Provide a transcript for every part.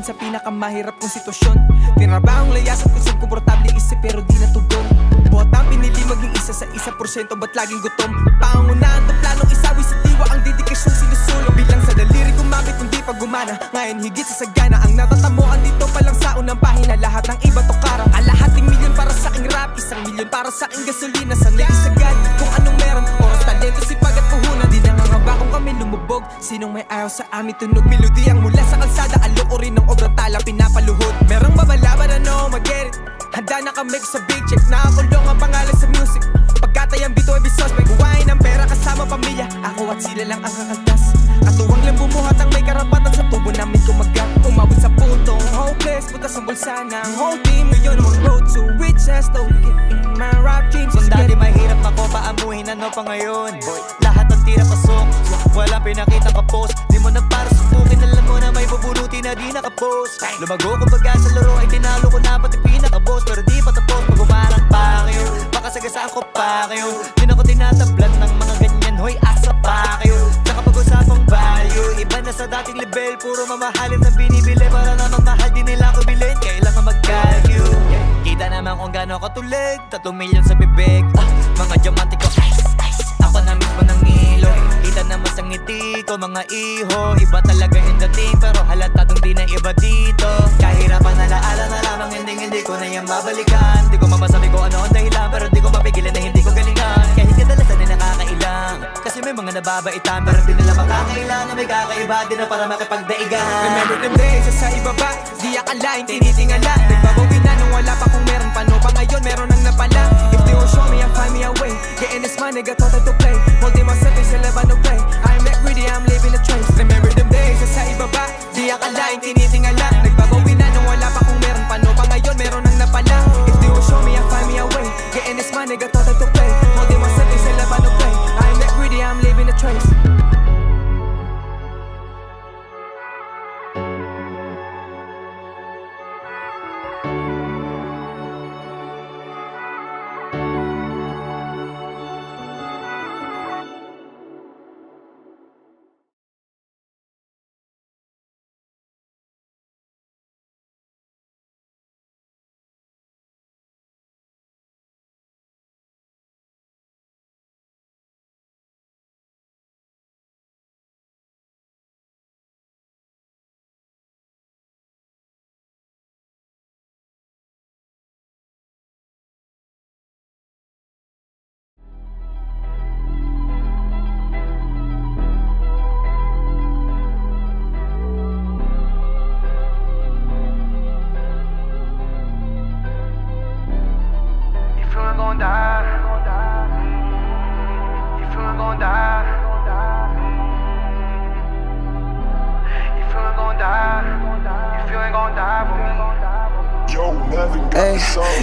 sa pinakamahirap kong sitwasyon. Tinrabahong layas at kusang komportable isip pero di natugon. Buhat ang pinili maging isa sa 1%, ba't laging gutom? Pangungunahan ng planong isawi sa diwa ang dedikasyong sinusulong. Bilang sa daliri gumamit kung di pa gumana, ngayon higit sa sagana. Ang natatamuan dito pa lang sa unang pahina, lahat ng iba to karang. Kalahating milyon para sa aking rap, 1 milyon para sa aking gasolina. Sanay isagad kung anong meron, oras, talento, sipag at puhunan. Di nangangamba kung kami lumubog, sinong may ayaw sa amin tunog. Melodiyang mula sa kalsada, alok o rin ng obrang tala pinapaluhod. Merong babalaban, ano, mag-get it. Handa na kami sa big check, nakakulong ang pangalan sa music. Pagkatayang bito ay bisos, may kuwain ng pera kasama pamilya. Ako at sila lang ang kakaltas, katuwang lang bumuhat ang may karapatan sa tubo namin kumagat. Umabot sa puntong hopeless, butas ang bulsa ng whole team. Ngayon ang road to riches, don't get in my rap dreams. Kung dati mahirap makopaamuhin, ano pa ngayon? Lahat ng tira pasok, walang pinakita ka post. Di mo na para subukin, alam mo na may bubunuti na di nakapost. Lumago ko baga sa laro ay tinalo ko na pati pinaka-boss. Pero di pa tapos pag umarang pa kayo, baka sagasaan ko pa kayo. Di na ko tinatablan ng mga ganyan, hoy asa pa kayo. Tsaka pag-usapang value, iba na sa dating level. Puro mamahalin na binibili para naman mahal din nila ko bilhin. Kailangan mag-calculate, kita naman kung gano'n katulig, 3 milyon sa bibig. Mga diamante ko, ice, ice, ako na mismo ng ilong. Kita naman sa ngiti ko, mga iho. Iba talaga yung dating, pero halatadong di na iba dito. Kahirapan na laala na lamang, hindi ko na yan babalikan. Di ko mapasabi ko ano ang dahilan, pero di ko mapigilan na hindi ko galingan. Kahit kadalasan na nakakailang, kasi may mga nababaitan, pero di nila makakailan na may kakaiba din na para makipagdaigan. Remember them days, sa ibaba, di akalain, tinitingala. Nagbabawi na nung wala pa kung meron pa, no pa ngayon meron nang napala. If they won't show me, I'll find me a way. Getting this money, got thought to play. Holding myself in Celeban no play. I'm not greedy, I'm leaving a trace. Remember them days, sa ibaba, di akalain, tinitingala. Nagbabawi na nung wala pa kung meron pa, no pa ngayon meron nang napala. If they won't show me, I'll find me a way. Getting this money, got thought to play. Holding myself in Celeban no play. I'm not greedy, I'm leaving a trace.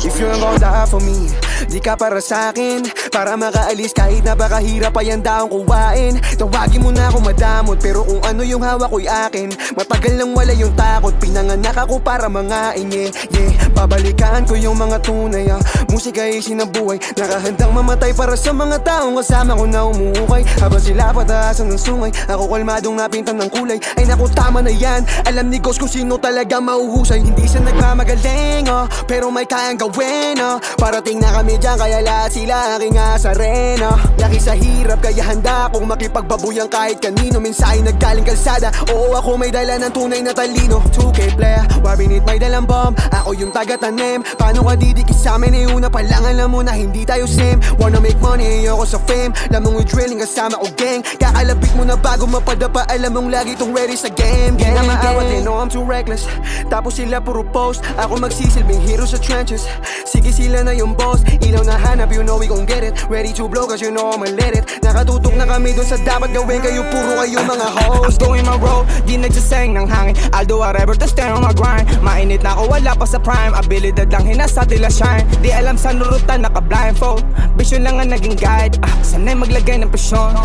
If you ain't gon' die for me, di ka para sa'kin. Para makaalis kahit napakahirap pa yan daong kuwain. Tawagin mo na ako madamot, pero kung ano yung hawak ko'y akin. Matagal nang wala yung takot, pinanganak ako para mangain. Yeah, babalikan ko yung mga tunay. Musika ay sinabuhay, nakahandang mamatay para sa mga taong kasama ko na umuukay. Habang sila pataasan ng sungay, ako kalmadong napintan ng kulay. Ay naku, tama na yan, alam ni Ghost kung sino talaga mauhusay. Hindi siya nagmamagaling, pero may kayang gawin. Parating na kami dyan, kaya lahat sila aking asarena. Laki sa hirap, kaya handa akong makipagbabuyan kahit kanino. Mensahe naggaling kalsada, oo ako may dala ng tunay na talino. 2K player, war beneath may dalang bomb. Ako yung taga-tanim, paano ka didikit sa amin? Eh una pa lang alam mo na hindi tayo same. Wanna make money, ayoko sa fame. Lamang with drilling kasama ko gang. Kakalapit mo na bago mapadapa, alam mong lagi tong ready sa game. Di na maawat, they know I'm too reckless. Tapos sila puro post, ako magsisilbing hero sa trenches. Sige sila na yung boss, ilaw na hanap, you know we gon' get it. Ready to blow cause you know I'ma let it. Nakatutok na kami dun sa dapat gawin, kayo puro kayo mga hoes. I'm doing my role, di nagsasayang ng hangin. I'll do whatever to stay on my grind. Mainit na ako, wala pa sa prime. Abilidad lang hinasa tila shine. Di alam sa nurutan, naka blindfold. Vision lang ang naging guide, sanay maglagay ng presyon.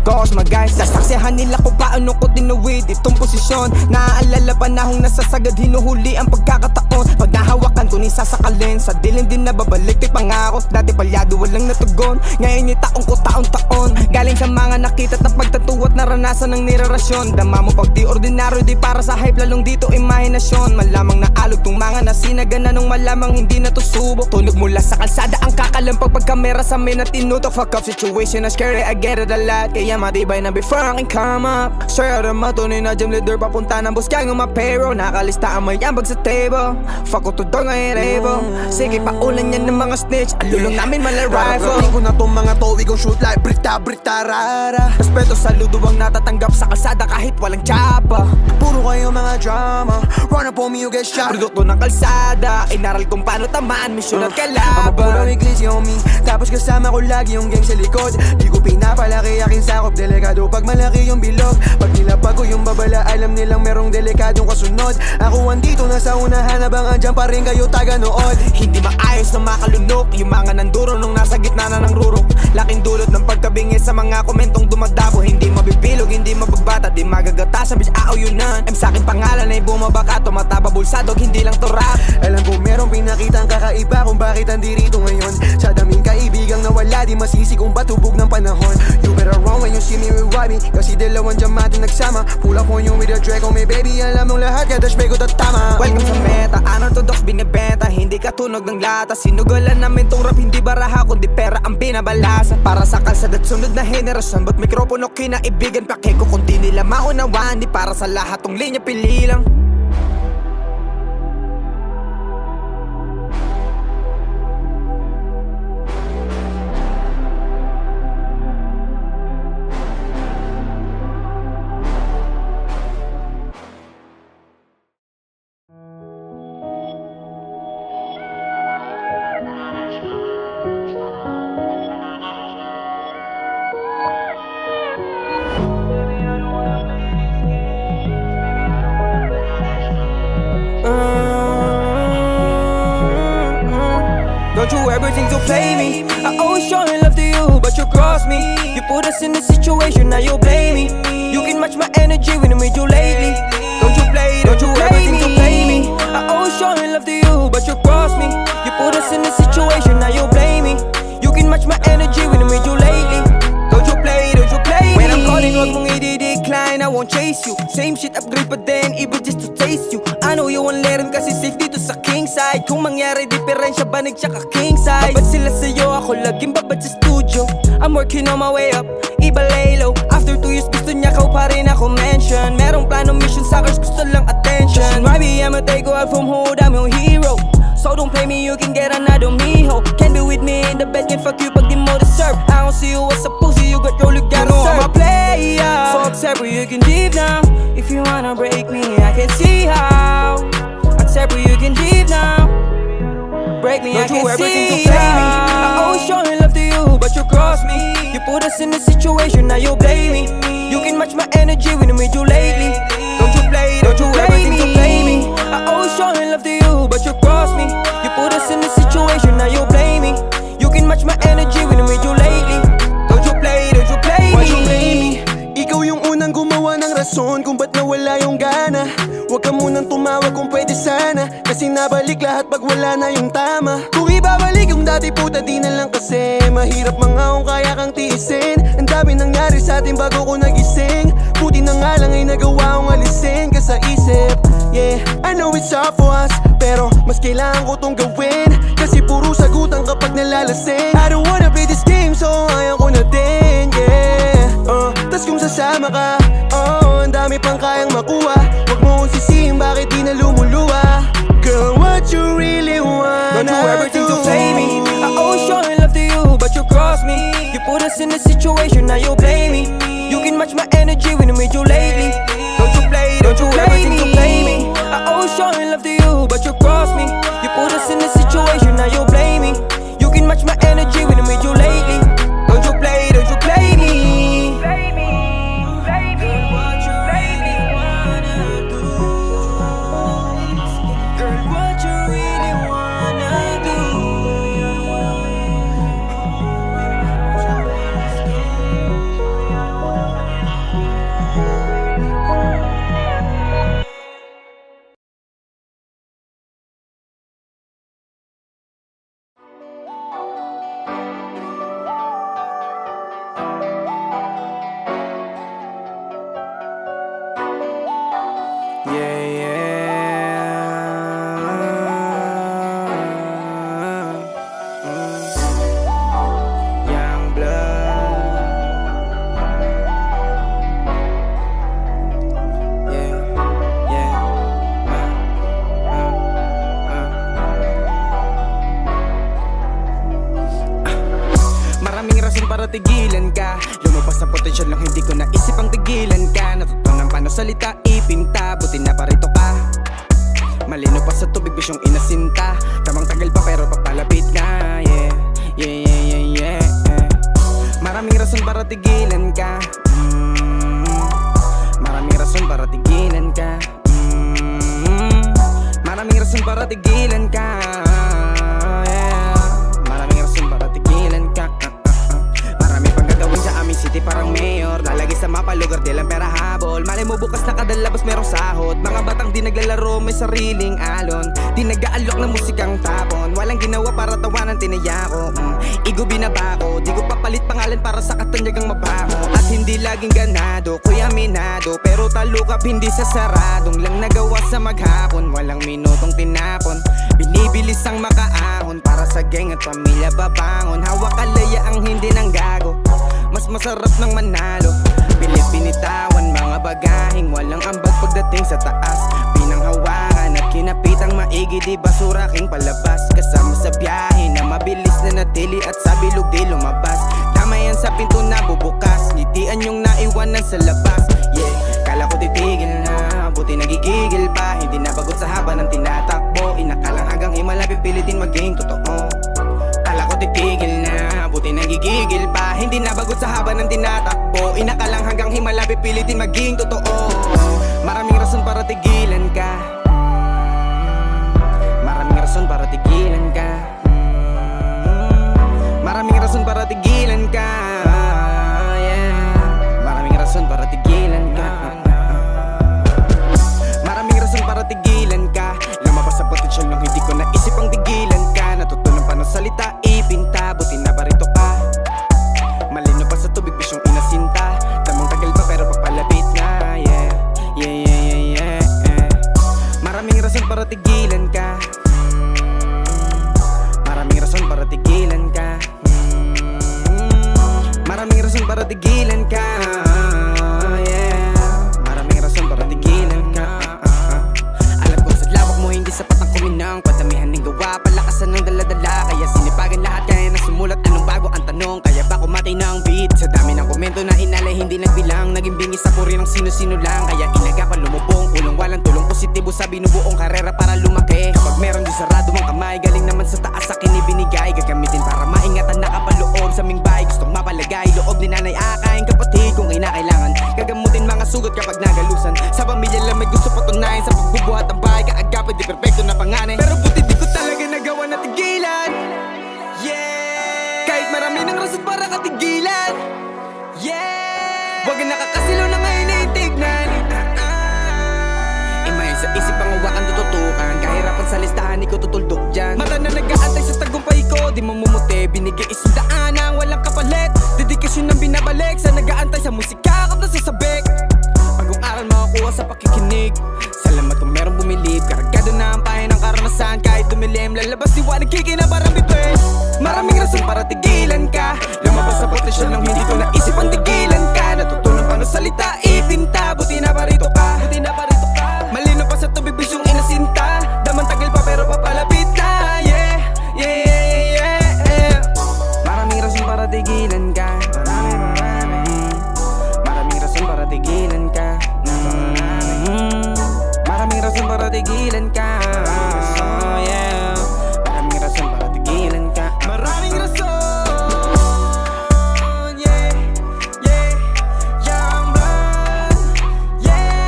Cause my guys, nasaksihan nila kung paano ko tinawid itong posisyon. Naaalala panahong nasasagad, hinuhuli ang pagkakataon. Pag nahawakan ko ni sasakalin, sa dilim din nababalik to'y pangako. Dati palyado walang natugon, ngayon yung taong ko taon-taon. Galing sa mga nakita't na pagtatuwa at naranasan ng nirarasyon. Dama mo pag di ordinaryo, di para sa hype, lalong dito imahinasyon. Malamang naalog tong mga nasinagan na nung malamang hindi na to subok. Tunog mula sa kalsada ang kakalampag pag kamera sa amin na tinutok. Fuck up situation na scary, I get it a lot. Kaya matibay na before I can come up. Sir, matunay na gym leader papunta ng boss gang ng mapero. Nakalista ang may ambag sa table. Fuck ko to dog ngayon rebel. Sige paulan yan ng mga snitch, alulong namin mala rifle. Ko na tong mga to, we gon shoot like brita rara. Respeto saludo ang natatanggap sa kalsada kahit walang tsapa. Puro kayo mga drama, run up on me you get shot. Produkto ng kalsada, inaral kung paano tamaan, misyon at Ang puro kalaban. iglesia on me, tapos kasama ko lagi yung gang sa likod. Di ko pinapalaki aking sakop, delikado pag malaki yung bilog. Pag nilapag ko yung babala, alam nilang merong delikadong kasunod. Ako andito na sa unahan, habang andyan pa rin kayo taga-nood. Hindi maayos na makalunok, yung mga nanduro nung nasa gitna na ng rurok. Laking dulot ng pagkabingis sa mga komentong dumadabo. Hindi mabipilog, hindi mabagbata, di magagata sa bitch auyunan. Sa'king pangalan ay bumabaka, tumataba bulsadog, hindi lang to rap. Alam ko merong pinakitang kakaiba kung bakit andirito ngayon. Sa daming kaibigang nawala, di masisi kung batubog ng panahon. You better run when you see me revive me, kasi dalawang diamante nagsama. Pull up on you with a Draco, may baby, alam mong lahat, kada shpego tatama. Welcome sa meta, unorthodox binibenta, hindi katunog ng lata. Sinugalan namin tong rap, hindi baraha kundi pera ang binabalasa. Para sa kalsada at sunod na henerasyon, ba't mikropono kinaibigan, pake ko kung di nila maunawaan. Di para sa lahat tong linya, pili lang. Don't you ever think to play me? I always showing love to you, but you cross me. You put us in a situation, now you blame me. You can match my energy when I made you lately. Don't you ever think to play me? I always showing love to you, but you cross me. You put us in a situation, now you blame me. You can match my energy when I made you lately. Don't you play me? When I'm calling, wag mong i-decline, I won't chase you. Same shit, upgrade but then evil just to taste you. I know you won't let him kasi safe dito sa king side. Kung mangyari diferensya, banig siya ka king size. Babad sila sa'yo, ako laging babad sa studio. I'm working on my way up, iba lay low. After 2 years, gusto niya kao pa rin ako mention. Merong plano, mission, suckers, gusto lang attention. Maybe I'ma take you out from hood, I'm your hero. So don't play me, you can get another mijo. Can't be with me in the bed, can fuck you pag di mo deserve. I don't see you as a pussy, you got your look, you know I'm a player. Fuck separate, you can leave now. If you wanna break me, I can see how. Accept you can leave now. Break me, I can see how. I always showing love to you, but you cross me. You put us in a situation, now you blame me. You can match my energy when I made you lately. Don't you ever think to play me? I always showing love to you, but you cross me. You put us in a situation, now you blame me. You can match my energy when I made you lately. Don't you play me? Ikaw yung unang gumawa ng rason kung ba't nawala yung gana. Huwag ka munang tumawag kung pwede sana, kasi nabalik lahat pag wala na yung tama. Kung ibabalik yung dati puta di na lang kasi mahirap mga kung kaya kang tiisin. Ang dami nangyari sa atin bago ko nagising. Buti na nga lang ay nagawa kong alisin ka sa isip. Yeah, I know it's hard for us, pero mas kailangan ko tong gawin, kasi puro sagutan kapag nalalasing. I don't wanna play this game so ayaw ko na din, yeah. Tas kung sasama ka, ang dami pang kayang makuha. Huwag mo kong sisihin bakit di na lumuluwa. Girl, what you really wanna Don't you ever think to play me? I always showing love to you, but you cross me. You put us in a situation, now you blame me. You can match my energy when I made you lately. Don't you ever think to play me? I always showing love to you, but you cross me. You put us in a situation, now you blame me. You can match my energy when I made you lately. Don't you play me? tigilan ka. Lumabas sa potensyal lang hindi ko naisip ang tigilan ka. Natutunan paano salita, ipinta, buti na parito ka. Malino pa sa tubig, bisyong inasinta. Tamang tagal pa pero papalapit na. Yeah, yeah, yeah, yeah, yeah. Maraming rason para tigilan ka. Maraming rason para tigilan ka. Maraming rason para tigilan ka. Yeah. Maraming rason para tigilan ka. Marami pang gagawin sa aming city parang mayor. Lalagay sa mapa lugar di lang pera habol. Malay mo bukas na kadalabas merong sahod. Mga batang di naglalaro may sariling alon. Di nag-aalok ng musikang tapon. Walang ginawa para tawanan tinaya ko. Igo binabako. Di ko papalit pangalan para sa katanyagang mabaho. At hindi laging ganado, kuya minado. Pero talukap hindi sa saradong lang nagawa sa maghapon. Walang minutong tinapon. Binibilis ang makaahon para sa gang at pamilya babangon. Hawak kalaya ang hindi ng gago. Mas masarap ng manalo. Pilit binitawan mga bagahing walang ambag pagdating sa taas. Pinanghawakan at kinapitang maigi di basura king palabas. Kasama sa biyahe na mabilis na natili at sa bilog di lumabas. Tama yan sa pinto na bubukas. Ngitian yung naiwanan sa labas. Yeah, kala ko titigil na, buti nagigigil pa. Hindi nabagot sa haba ng tinatakbo. Inakalang hanggang himala pipilitin maging totoo. Kala ko titigil na, buti nagigigil pa. Hindi nabagot sa haba ng tinatakbo. Inakalang hanggang himala pipilitin maging totoo. Maraming rason para tigilan ka. Maraming rason para tigilan ka. Maraming rason para tigilan ka. Yeah. Maraming rason para tigilan ka. Maraming rason para tigilan ka. Lumabas sa potensyal nung hindi ko naisip ang tigilan ka. Natutunan pa ng salita, ipinta, buti na parito ka. Malino pa sa tubig, bisyong inasinta. Tamang tagal pa pero papalapit na. Yeah, yeah, yeah, yeah, yeah. Maraming rason para tigilan ka. Maraming rason para tigilan ka. Maraming rason para tigilan ka. Yeah. Maraming rason para tigilan ka. Alam ko sa lawak mo hindi sapat ang kuminang. Padamihan ng gawa, palakasan ng daladala. Kaya sinipagan lahat, kaya na sumulat. Anong bago ang tanong, kaya ba kumatay ng beat? Sa dami ng komento na inalay, hindi nagbilang. Naging bingis sa puri ng sino-sino lang. Kaya inagapan lumubong, ulong walang tulong positibo sa binubuong karera para lumaki. Kapag meron di sarado mong kamay, galing naman sa taas akin ibinigay. Gagamitin para maingatan nakapaloob sa aming bahay. Gustong mapalagay, loob ni nanay akain kapatid kung kinakailangan. Gagamutin mga sugat kapag nagalusan. Sa pamilya lang may gusto patunayan. Sa pagbubuhat ng bahay, kaagapin di perfecto na panganay. Pero buti di ko talaga nagawa na tigilan. Yeah. Kahit marami ng rason para katigilan. Yeah. Wag na nakakasilo na ngayon itignan. Imay sa isip ang hawakan tututukan. Kahirapan sa listahan, ikaw tutuldok dyan. Mata na nag-aantay sa tagumpay ko, di mamumuti. Binigay isang daan walang kapalit. Dedikasyon ang binabalik sa nag-aantay sa musika kapag nasasabik. Bagong aral makakuha sa pakikinig. Salamat kung merong bumilib. Karagado na ang pahin ng karanasan. Kahit dumilim, lalabas liwanag kikinabarang bituin. Maraming rason para tigilan ka. Lumabas sa potensyal nang hindi ko naisip ang tigilan ka. Natutunan pa ng salita, ipinta. Buti na parito ka. Buti na parito ka. Malino pa sa tubig, bisyong inasinta. Damang tagal pa pero papalapit na. Yeah, yeah, yeah, yeah. Maraming rason para tigilan ka. Maraming rason para tigilan ka. Maraming rason para tigilan ka. Yeah. Maraming rason para tigilan ka. Maraming rason. Yeah, yeah. Young blood. Yeah.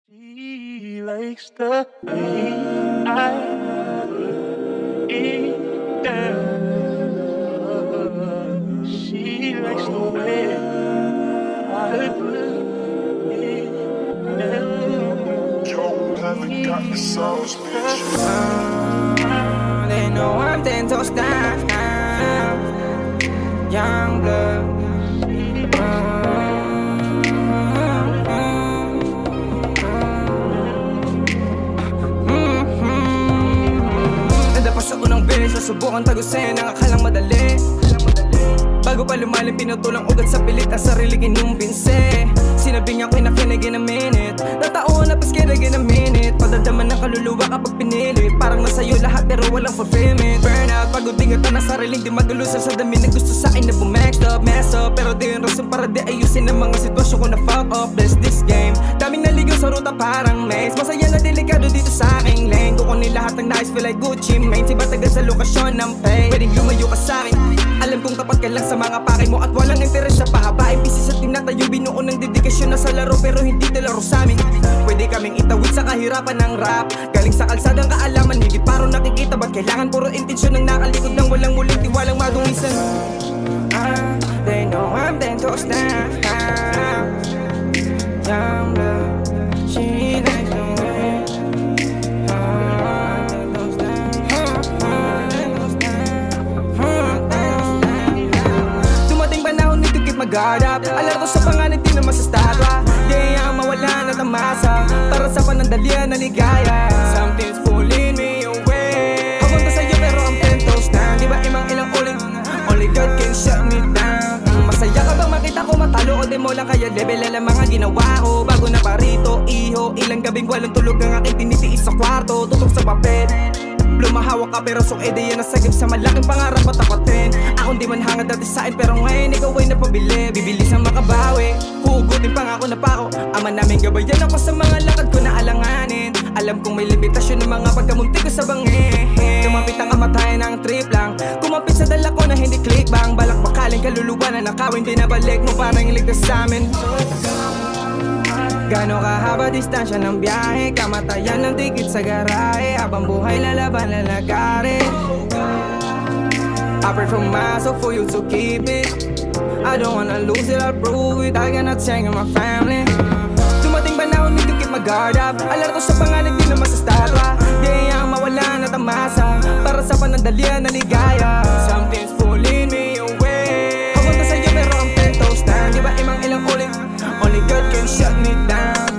She likes the way I eat down. She likes the way I put it down. Yo, haven't got the sauce, bitch. They know I'm 10 toes down. Young blood. Nandapa sa unang beses, nasubukan tagusin ang akalang madali. Bago pa lumalim, pinutulang ugat sa pilit at sarili kinumbinse. Sinabi niya ko'y nakinig in a minute, natauhan na paskinig in a minute. Padadaman ng kaluluwa kapag pinilit, parang nasa'yo lahat pero walang fulfillment. Burnout, pagod ingatan ng sariling di magalusan sa dami na gusto sa'kin na bumexed up, mess up. Pero di yung rason para di ayusin ang mga sitwasyon ko na fuck up. Bless this game, daming naligaw sa ruta parang maze. Masaya na delikado dito sa aking lane. Kukunin lahat ng nice, feel like Gucci Mane. Siba tagal sa lokasyon ng pain, pwedeng lumayo ka sa'kin. Alam kong tapat ka lang sa mga pakay mo at walang interes na pahabain. Busy sa tinatayo, binuo ng dedikasyon na sa laro pero hindi talaro sa'min. Pwede kaming itawid sa kahirapan ng rap, galing sa kalsadang kaalaman, hindi paro nakikita. Ba't kailangan puro intensyon ng nakalikod ng walang muling tiwalang madungisan? They know I'm 10 toes down. Young love, she likes the way. Dumating panahon nito keep mag-guard up. Alam ko sa panganib di naman sa statwa. Di ang mawala na tamasa para sa panandalian na ligaya. Something's pulling me away. Papunta sa'yo pero ang 10 toes down. Di ba imang ilang uling, only God can shut me down. Masaya ka bang makita ko matalo o di mo lang kaya level lang mga ginawa ko. Bago na parito, iho, ilang gabing walang tulog ang aking tinitiis sa kwarto. Tutok sa papel, lumahawak ka pero song ideya na sagip sa malaking pangarap at tapatin. Akong di man hangad dati sa'kin pero ngayon ikaw ay napabili. Bibilis ang makabawi, hugutin pangako na pako. Ama namin gabayan ako sa mga lakad ko na alanganin. Alam kong may limitasyon ng mga pagkamunti ko sa bangin. Kumapit ang kamatayan ng trip lang, kumapit sa dala ko na hindi click bang. Balak bakaling kaluluwa na nakawin, di nabalik mo parang iligtas sa'min. Gano'ng kahaba distansya ng biyahe, kamatayan ng tikit sa garahe. Habang buhay lalaban lalagarin. I pray for myself for you to keep it. I don't wanna lose it, I'll prove it. I cannot change my family. Dumating panahon nito keep mag-guard up. Alam ko sa panganib di naman sa statwa. Di ang mawala na tamasa para sa panandalian na ligaya. Something's pulling me away. Papunta sa'yo pero ang 10 toes down. Di ba imang ilang uling, only God can shut me down.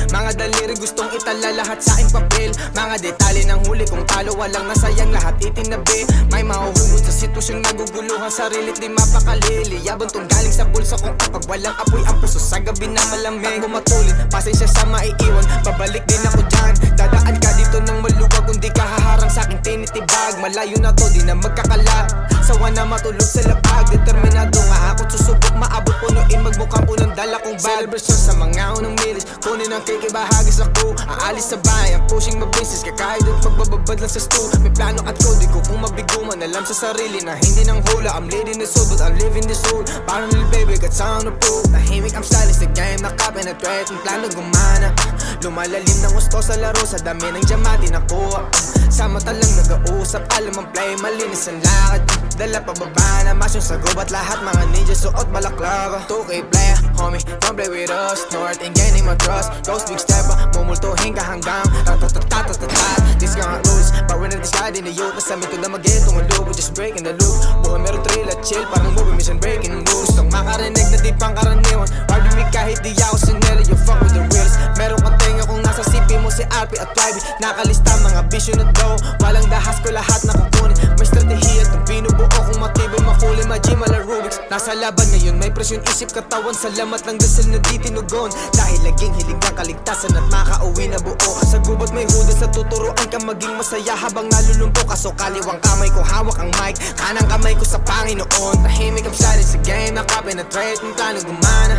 Mga daliri gustong itala lahat sa aking papel. Mga detalye ng huli kong talo, walang nasayang lahat itinabi. May mahuhubod sa sitwasyong naguguluhan, sarilit di mapakalili. Yabang tong galing sa bulsa kong kapag walang apoy ang puso sa gabi na malamig. Bago matulid, pasensya sa maiiwan, babalik din ako dyan. Dadaan ka dito ng maluwag, kung di ka haharang sa aking tinitibag. Malayo na to, di na magkakala. Sawa na matulog sa lapag, determinado nga ako't susubok maabot, punuin magmukhang unang dala kong bag. Celebration sa mga unang milis, kunin ang cake, ibahagi sa crew. Aalis sa bayan, pushing my business, kakahit at magbababad lang sa stool. May plano at code, di ko kung mabiguman, alam sa sarili na hindi nang hula. I'm leading this soul, but I'm living this soul. Parang little baby, got sound of proof. Tahimik, I'm silent sa game, nakapenetrate, yung plano gumana. Lumalalim ng gusto sa laro, sa dami ng diamante nakuha. Sa mata lang nag-uusap, alam ang play, malinis ang lakad. Dala pababa na mas yung sagob at lahat mga ninja suot balaklava. 2K player, homie, don't play with us. North and gaining my trust, ghost big stepper, mumultuhin ka hanggang ratatatatatatat. These gang rules, but when I decide in the youth, nasamin ko na mag-get tumalubog, just breaking the loop. Buhay meron thrill at chill, parang movie mission breaking rules. Gustong makarinig na di pang karaniwan, hard me kahit di ako sinela. You fuck with the reals, meron kang tenga kung nasa CP mo si RP at YB. Nakalista mga vision at dough, walang dahas ko lahat na kukunin. May strategiya at binubuo kung matibay makuli, ma-G, mala Rubik's. Nasa laban ngayon, may presyon isip katawan. Salamat ng dasal na di tinugon, dahil laging hiling ang kaligtasan at makauwi na buo. Sa gubat may hudas sa tuturuan ka maging masaya habang nalulumpo ka. So kaliwang kamay ko hawak ang mic, kanang kamay ko sa Panginoon. Tahimik ang silent sa game, nakapenetrate, yung plano gumana.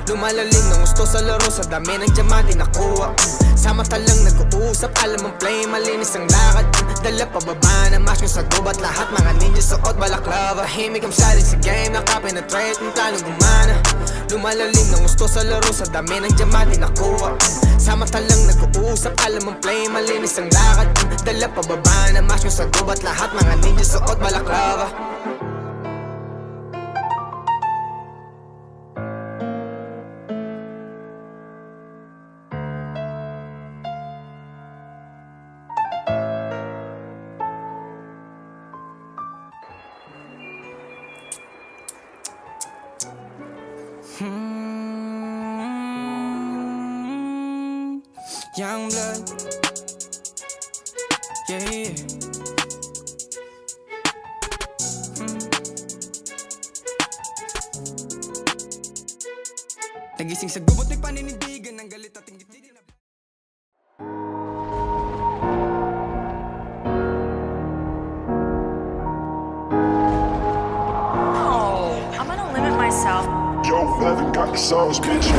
Lumalalim ng gusto sa laro, sa dami ng diamante nakuha. Sa mata lang nag-uusap, alam ang play, malinis ang lakad. Dala pababa na mas yung sa gubat, lahat mga ninja suot balaklava. Tahimik ang silent sa game, nakapenetrate, yung plano gumana. Lumalalim ng gusto sa laro, sa dami ng diamante nakuha. Samantalang nag-uusap, alam mong play, malinis ang lakad. Dala pababa na mask sa gubat, lahat mga ninja suot balaklava. Young blood, yeah. Nagising sa gubot, may paninindigan ng galit at inggit. Oh, I'm gonna limit myself. Yo, Levin got the sauce, bitch.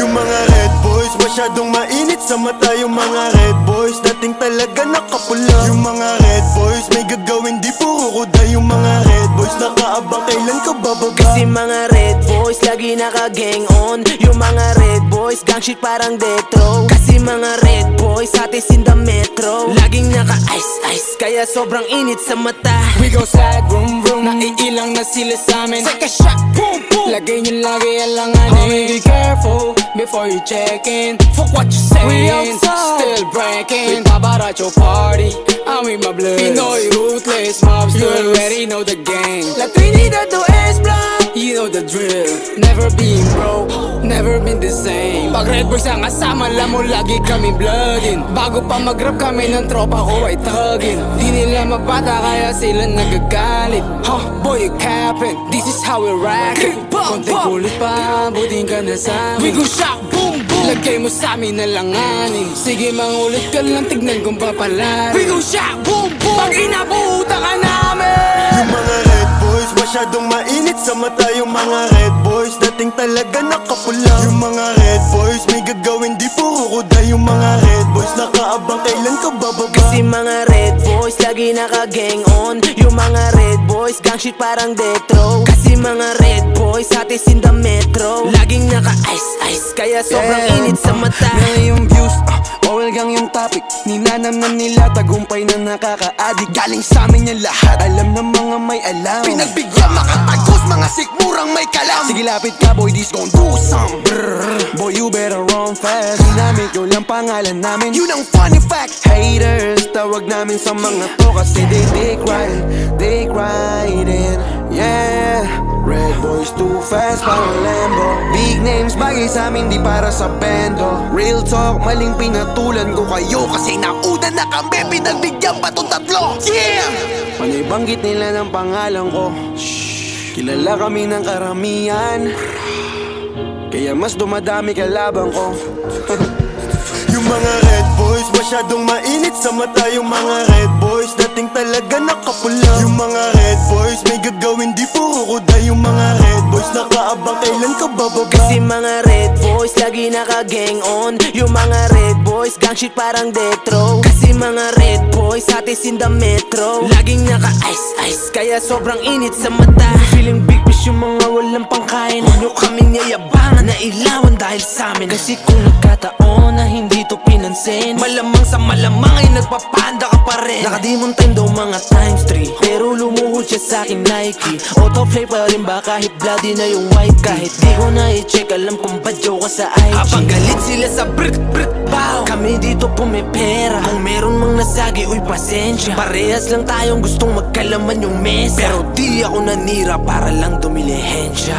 Yung mga red boys, masyadong mainit sa mata. Yung mga red boys, dating talaga nakapula. Yung mga red boys, may gagawin di puro kuda. Yung mga red boys, nakaabang kailan ka bababa. Kasi mga red boys, lagi naka-gang on. Yung mga red boys, gang shit parang detro. Kasi mga red boys, hatis in the metro. Laging naka-ice, kaya sobrang init sa mata. We go slide, vroom vroom, naiilang na sila sa amin. Take a shot, boom boom, lagay nyo lagi alanganin. Homie, be careful before you check in. Fuck what you saying, we outside, still breaking. We pop out at your party, I'm with my blood. Pinoy ruthless mobsters, you already know the game. La Trinidad to S-Block, you know the drill. Never been broke, never been the same. Pag red boys ang kasama, alam mo lagi kami bloodin. Bago pa mag-rap kami ng tropa ko ay tugin. Di nila mapata kaya sila nagagalit. Huh, boy you capping, this is how we rock it. Konting kulit pa, buting ka na sa amin. We go shock, boom boom, lagay mo sa amin na langanin. Sige mangulit ka lang, tignan kung papalarin. We go shock, boom boom, pag inabuta ka namin. Yung mga red boys, masyadong mainit sa mata. Yung mga red boys, dating talaga nakapula. Yung mga red boys, may gagawin di puro kuda. Yung mga red boys, nakaabang kailan ka bababa. Kasi mga red boys, lagi naka-gang on. Yung mga red boys, gang shit parang detro. Kasi mga red boys, hatis in the metro. Laging naka-ice, kaya sobrang init sa mata. Yung views, oil gang yung topic. Ninanamnan nila, tagumpay na nakaka-addict. Galing sa amin yan lahat, alam ng mga may alam. Pinagbigyan makatagos, mga sikmurang may kalam. Sige lapit ka boy, this gon' do some. Brrr, boy you better run fast. Ginamit yun lang pangalan namin, yun ang funny fact. Haters, tawag namin sa mga to kasi they riding, yeah. Red boys too fast, parang Lambo. Big names, bagay sa amin, di para sa bendo. Real talk, maling pinatulan ko kayo kasi nauna na kami, pinagbigyan pa tong tatlo. Yeah! Panay banggit nila ng pangalan ko. Kilala kami ng karamihan, kaya mas dumadami kalaban ko. Yung mga red boys, masyadong mainit sa mata. Yung mga red boys, dating talaga nakapula. Yung mga red boys, may gagawin di puro kuda. Yung mga red boys, nakaabang kailan ka bababa. Kasi mga red boys, lagi naka-gang on. Yung mga red boys, gang shit parang detro. Kasi mga red boys, hatis in the metro. Laging naka-ice, kaya sobrang init sa mata. Feeling big fish yung mga walang pangkain. Ano kaming yayabangan na ilawan dahil sa amin. Kasi kung nagkataon na hindi to pinansin, malamang sa malamang ay nagpapanda ka pa rin. Nakadimon daw mga times 3, pero lumuhod siya sa akin Nike. Autoplay pa rin ba kahit bloody na yung white. Kahit di ko na i-check, alam kung badyo ka sa IG. Habang galit sila sa brick bow, kami dito pumipera. Kung meron mang nasagi, uy pasensya. Parehas lang tayong gustong magkalaman yung mesa, pero di ako nanira para lang dumilihensya.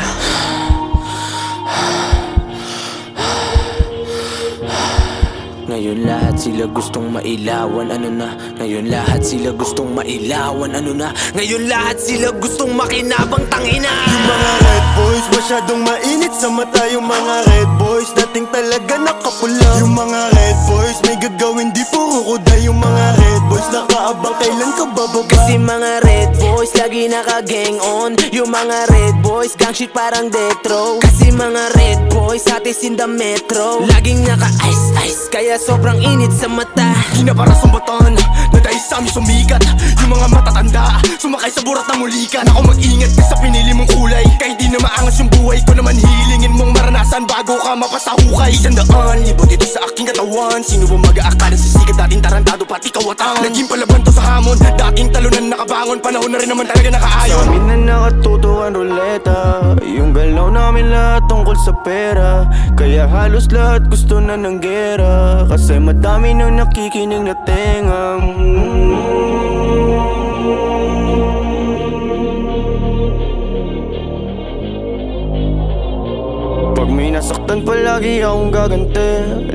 Ngayon lahat sila gustong mailawan, ano na? Ngayon lahat sila gustong mailawan, ano na? Ngayon lahat sila gustong makinabang, tangina. Yung mga red boys, masyadong mainit sa mata. Yung mga red boys, dating talaga nakapula. Yung mga red boys, may gagawin di puro kuda. Yung mga red boys, nakaabang kailan ka bababa. Kasi mga red boys, boys lagi naka-gang on. Yung mga red boys gang shit parang death row. Kasi mga red boys atis in the metro. Laging naka-ice-ice kaya sobrang init sa mata. Di na para sumbatan na dahil sa amin sumikat. Yung mga matatanda sumakay sa burat na mulikan. Ako mag-ingat ka sa pinili mong kulay. Kahit di na maangas yung buhay ko naman, hilingin mong maranasan bago ka mapasahukay. 100,000 libot dito sa aking katawan. Sino ba mag-aakala sa sikat? Dating tarantado pati kawatan. Naging palaban to sa hamon, dating talunan nakabangon. Panahon na rin naman talaga nakaayon. Sa amin na nakatuto ang ruleta. Yung galaw namin lahat tungkol sa pera. Kaya halos lahat gusto na ng gera. Kasi madami nang nakikinig na tenga. Pag may nasaktan palagi akong gaganti.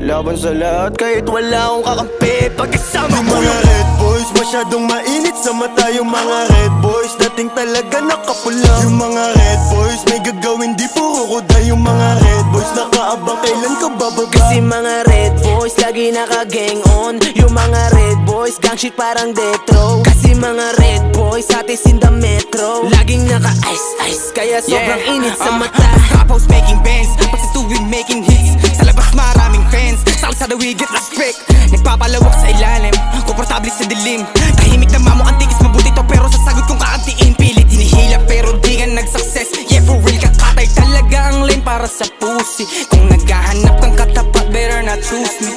Laban sa lahat kahit wala akong kakampi. Pagkasama yung mga red boys masyadong mainit sa mata. Yung mga red boys dating talaga nakapula. Yung mga red boys may gagawin di puro kuda. Yung mga red boys nakaabang kailan ka bababa. Kasi mga red boys lagi naka-gang on. Yung mga red boys gang shit parang death row. Kasi mga red boys atis in the metro. Laging naka-ice-ice kaya sobrang init sa mata. Top house making bands, pagsastuwing making hits. Sa labas maraming fans, sa kalsada we get respect. Nagpapalawak sa ilalim, komportable sa dilim. Tahimik na mamo ang tigis, mabuti to pero sa sagot kong kaantiin. Pilit hinihila pero di ka nag-success. Yeah for real, kakatay talaga ang lane para sa pussy. Kung naghahanap kang katapat, better not choose me.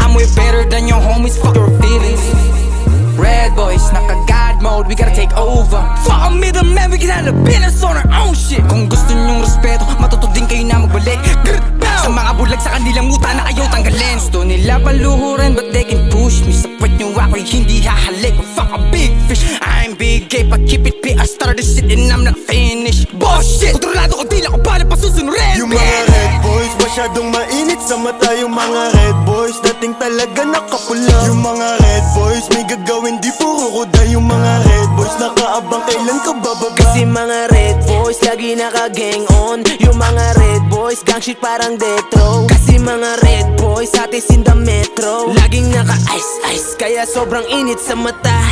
I'm way better than your homies, fuck your feelings. Red boys, naka-God mode, we gotta take over. Fuck a middleman, we can handle business on our own shit. Kung gusto nyong respeto, matuto din kayo na magbalik. Sa mga bulag sa kanilang muta na ayaw tanggalin. Gusto nila paluhuran, but they can push me. Sa puwet nyo ako'y hindi hahalik. Fuck a big fish, I'm big gay, but keep it pay. I started this shit and I'm not finished. Bullshit, kontrolado ko, dila ko pala pa susunurin. Yung mga red boys masyadong mainit sa mata. Yung mga red boys dating talaga nakapula. Yung mga red boys may gagawin di puro kuda. Yung mga red boys nakaabang kailan ka bababa. Kasi mga red boys lagi naka-gang on. Yung mga red boys gang shit parang death row. Kasi mga red boys atis in the metro. Laging naka-ice-ice kaya sobrang init sa mata.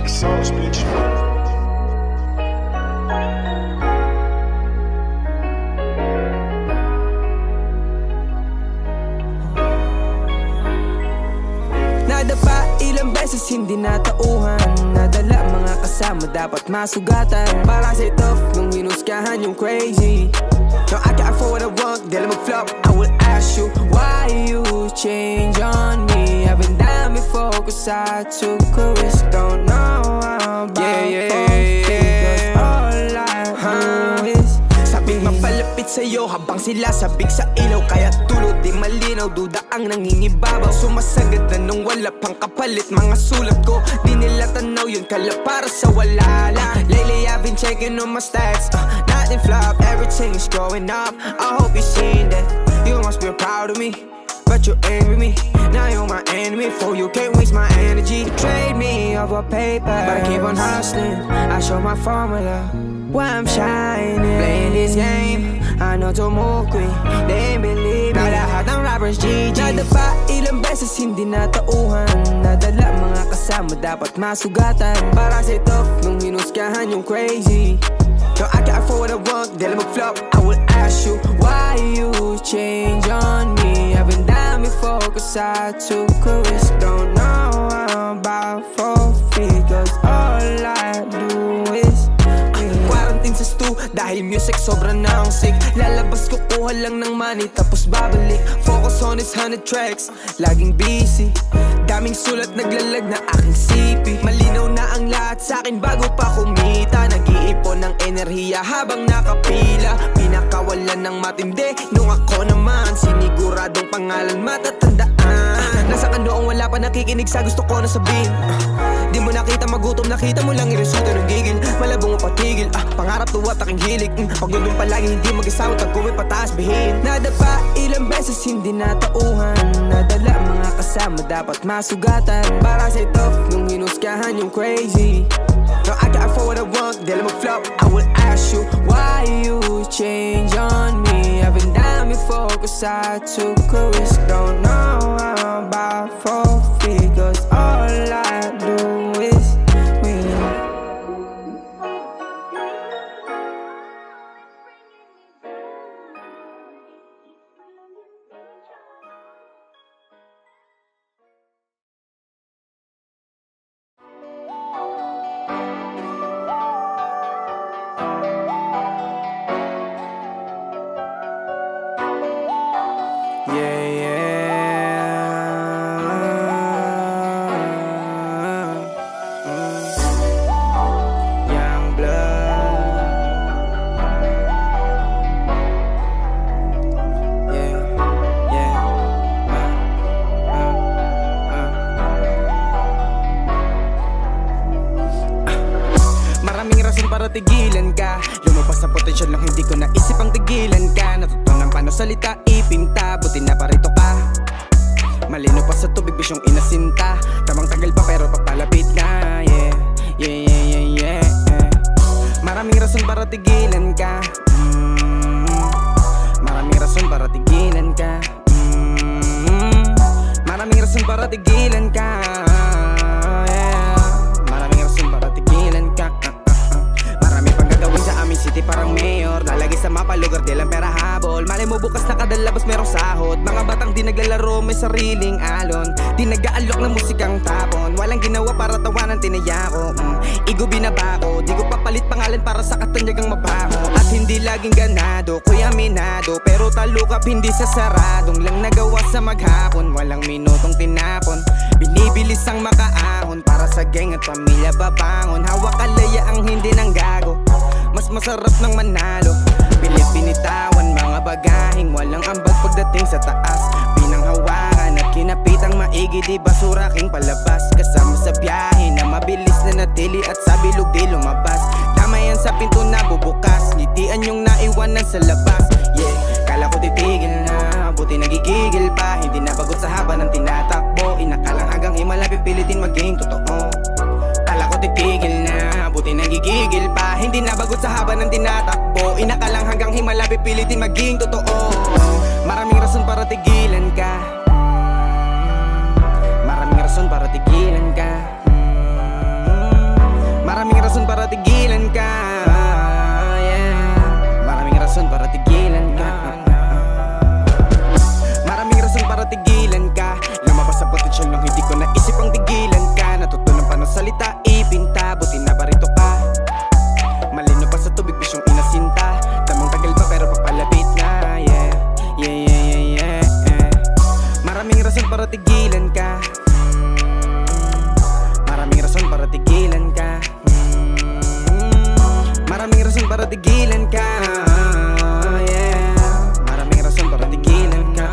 Sauce, bitch. Nadapa ilang beses hindi natauhan. Nadala mga kasama dapat masugatan. Para sa tough nung hinusgahan yung crazy. No, I can't afford what I want, dahil mag-flop. I will ask you, why you change on me? I've been down before cause I took a risk. Don't know how about because all I do is sabing mapalapit sa'yo habang sila sabik sa ilaw. Kaya tulad di malinaw, duda ang nangingibabaw. Sumasagad na nung wala pang kapalit. Mga sulat ko, di nila tanaw yun kala para sa wala lang. Lately I've been checking on my stats, nothing flop, everything is going up. I hope you seen that. You must be proud of me, but you envy me. Now you're my enemy, for you can't waste my energy. Trade me over paper, but I keep on hustling. I show my formula, why I'm shining. Playing this game, I know to move quick. They ain't believe me, lahat ng rappers GG. Nadapa ilang beses hindi natauhan. Nadala mga kasama dapat masugatan. Para sa tough nung hinusgahan yung crazy. No, I can't afford what I want, dahil mag-flop. I will ask you, why you change on me? I've been down before cause I took a risk. Don't know how about Dahil music sobra na ang sick. Lalabas kukuha lang ng money tapos babalik. Focus on his 100 tracks, laging busy. Daming sulat naglalag na aking sipi. Malinaw na ang lahat sa'kin bago pa kumita. Nag-iipon ng enerhiya habang nakapila. Pinakawalan ng matindi nung ako naman siniguradong pangalan matatandaan. Nasa kanoong wala pa nakikinig sa gusto ko na sabihin. Di mo nakita magutom, nakita mo lang iresulta ng gigil. Malabong mo patigil, pangarap tuwat aking hilig. Pag nandun palagi hindi mag-isawat, tagkuwi pataas bihin. Nadapa ilang beses hindi natauhan. Nadala mga kasama dapat masugatan. Para sa ito nung hinuskahan yung crazy. No, I got for what I want, dahil mag-flop. I will ask you why you change on me. I've been down before cause I took a risk. Don't know how I'm about 4 figures. All I do is win. Para tigilan ka, lumabas sa potensyal lang hindi ko naisip ang tigilan ka. Natutunan paano salita, ipinta, buti na parito ka. Malino pa sa tubig, bisyong inasinta. Tamang tagal pa pero papalapit na. Yeah. Maraming rason para tigilan ka. Maraming rason para tigilan ka. Maraming rason para tigilan ka. Maraming rason para tigilan ka. Sa aming city parang mayor, lalagay sa mapa lugar di lang pera habol. Malay mo bukas na kadalabas merong sahod. Mga batang di naglalaro may sariling alon. Di nag-aalok ng musikang tapon. Walang ginawa para tawanan tinaya ko. Igo binabako, di ko papalit pangalan para sa katanyagang mabaho. At hindi laging ganado, kuya minado. Pero talukap hindi sa saradong lang nagawa sa maghapon. Walang minutong tinapon, binibilis ang makaahon. Para sa gang at pamilya babangon. Hawak kalaya ang hindi nang gago. Mas masarap ng manalo. Pilit binitawan mga bagahing walang ambag pagdating sa taas. Pinanghawakan at kinapitang maigi, di basura king palabas. Kasama sa biyahe na mabilis na natili at sa bilog di lumabas. Damayan sa pinto na bubukas, ngitian yung naiwanan sa labas. Kala ko titigil na, buti nagigigil pa. Hindi nabagot sa haba ng tinatakbo. Inakalang hanggang himala pipilitin maging totoo. Kala ko titigil na, buti nagigigil pa. Hindi nabagot sa haba ng tinatakbo. Inakalang hanggang himala pipilitin maging totoo. Maraming rason para tigilan ka. Maraming rason para tigilan ka. Maraming rason para tigilan ka. Maraming rason para tigilan ka. Maraming rason para tigilan ka. Lumabas sa potensyal nung hindi ko naisip ang tigilan ka. Natutunan pa ng salita, ipinta, buti na parito ka. Malino pa sa tubig, bisyong inasinta. Tamang tagal pa pero papalapit na. Yeah. Maraming rason para tigilan ka. Maraming rason para tigilan ka. Maraming rason para tigilan ka. Maraming rason para tigilan ka.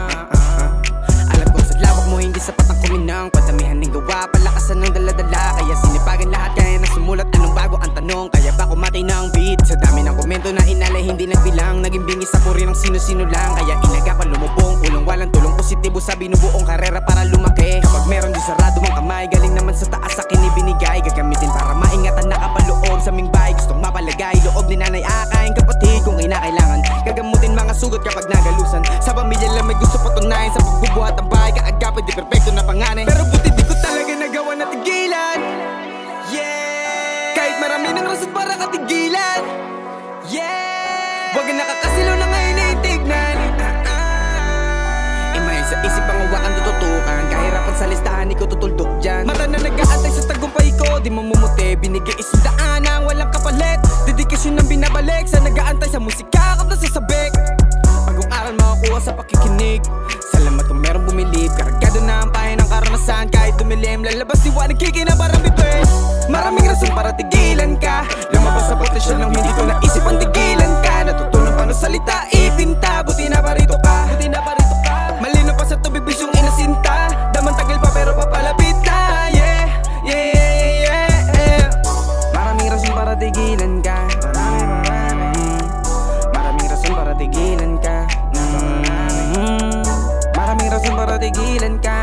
Alam ko sa lawak mo hindi sapat ang kuminang. Padamihan ng gawa, palakasan ng daladala. Kaya sinipagan lahat, kaya na sumulat. Anong bago ang tanong, kaya ba kumatay na ang beat? Sa dami ng komento na inalay, hindi nagbilang. Naging bingis sa puri ng sino-sino lang. Kaya inagapan lumubong, ulong walang tulong positibo sa binubuong karera para lumaki. Kapag meron di sarado ang kamay, galing naman sa taas akin ibinigay. Gagamitin para maingatan nakapaloob sa aming bahay. Gustong mapalagay, loob ni nanay akaing kapatid kung kinakailangan. Gagamutin mga sugat kapag nagalusan. Sa pamilya lang may gusto patunayan. Sa pagbubuhat ang bahay, kaagapit di perfecto na panganay. Pero buti di ko talaga nagawa na tigilan. Kahit marami ng rason para katigilan. Wag nakakasilo na ngayon itignan. Imahin sa isip ang hawakan tututukan. Kahirapan sa listahan, ikaw tutuldok dyan. Mata na nag-aantay sa tagumpay ko. di mamumuti. Binigay isang daan ang walang kapalit. Dedikasyon ang binabalik sa nag-aantay sa musika at nasasabik. Bagong aral makakuha sa pakikinig. Salamat kung merong bumilib. Karagado na ang pahin ng karanasan. Kahit dumilim, lalabas diwa nagkikina parang bituin. Maraming rason para tigilan ka. Lumabas sa potensyal nang hindi ko naisip ang tigilan ka. Natutunan pa ng salita, ipinta. Buti na parito ka, buti na parito ka. Malino pa sa tubig, bisyong inasinta. Damang tagal pa pero papalapit na. Yeah, yeah, yeah, yeah, yeah. Maraming rason para tigilan ka. Maraming rason para tigilan ka. Maraming rason para tigilan ka.